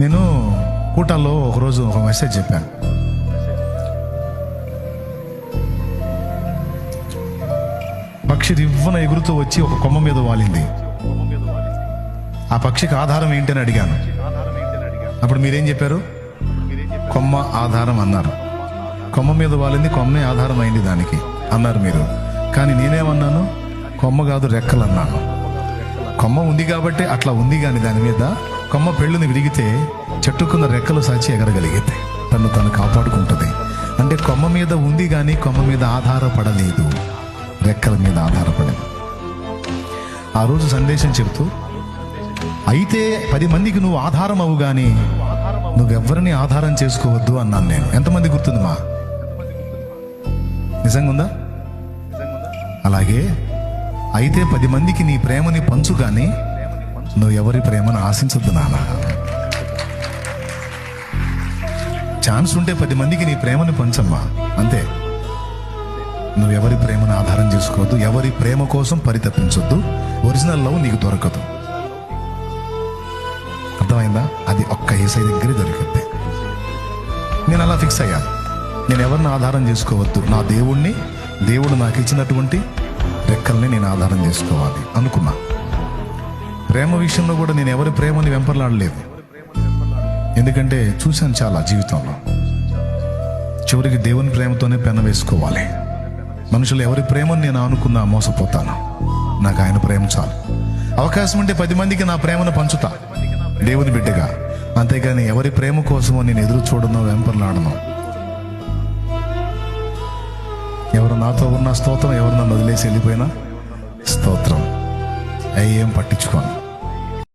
నేను కూటాల్లో ఒకరోజు ఒక మెసేజ్ చెప్పాను. పక్షి రివ్వన ఎగురుతూ వచ్చి ఒక కొమ్మ మీద వాలింది. ఆ పక్షికి ఆధారం ఏంటని అడిగాను. అప్పుడు మీరేం చెప్పారు? కొమ్మ ఆధారం అన్నారు. కొమ్మ మీద వాలింది, కొమ్మే ఆధారం అయింది దానికి అన్నారు మీరు. కానీ నేనేమన్నాను? కొమ్మ కాదు, రెక్కలు అన్నాను. కొమ్మ ఉంది కాబట్టి అట్లా ఉంది, కానీ దాని మీద కొమ్మ పెళ్ళుని విరిగితే చెట్టుకున్న రెక్కలు సాచి ఎగరగలిగితే తను తను కాపాడుకుంటుంది. అంటే కొమ్మ మీద ఉంది కానీ కొమ్మ మీద ఆధారపడలేదు, రెక్కల మీద ఆధారపడలేదు. ఆ రోజు సందేశం చెబుతూ, అయితే 10 మందికి నువ్వు ఆధారం అవు కానీ నువ్వెవ్వరిని ఆధారం చేసుకోవద్దు అన్నాను నేను. ఎంతమంది గుర్తుంది మా? నిజంగా ఉందా? అలాగే అయితే 10 మందికి నీ ప్రేమని పంచు కానీ నువ్వు ఎవరి ప్రేమను ఆశించద్దు నాన్న. ఛాన్స్ ఉంటే 10 మందికి నీ ప్రేమని పంచమ్మా, అంతే. నువ్వు ఎవరి ప్రేమను ఆధారం చేసుకోవద్దు, ఎవరి ప్రేమ కోసం పరితపించొద్దు. ఒరిజినల్ లవ్ నీకు దొరకదు. అర్థమైందా? అది ఒక్క యేసయ్య దగ్గరే దొరికింది. నేను అలా ఫిక్స్ అయ్యా, నేను ఎవరిని ఆధారం చేసుకోవద్దు, నా దేవుణ్ణి, దేవుడు నాకు ఇచ్చినటువంటి రెక్కల్ని నేను ఆధారం చేసుకోవాలి అనుకున్నా. ప్రేమ విషయంలో కూడా నేను ఎవరి ప్రేమని వెంపర్లాడలేదు. ఎందుకంటే చూశాను చాలా జీవితంలో. చివరికి దేవుని ప్రేమతోనే పెన వేసుకోవాలి. మనుషులు ఎవరి ప్రేమని నేను అనుకున్నా మోసపోతాను. నాకు ఆయన ప్రేమ చాలు. అవకాశం ఉంటే 10 మందికి నా ప్రేమను పంచుతా దేవుని బిడ్డగా. అంతేగాని ఎవరి ప్రేమ కోసమో నేను ఎదురు చూడను, వెంపర్లాడను. ఎవరు నాతో ఉన్న స్తోత్రం, ఎవరు నన్ను వదిలేసి వెళ్ళిపోయినా స్తోత్రం. ఏం పట్టించుకోను.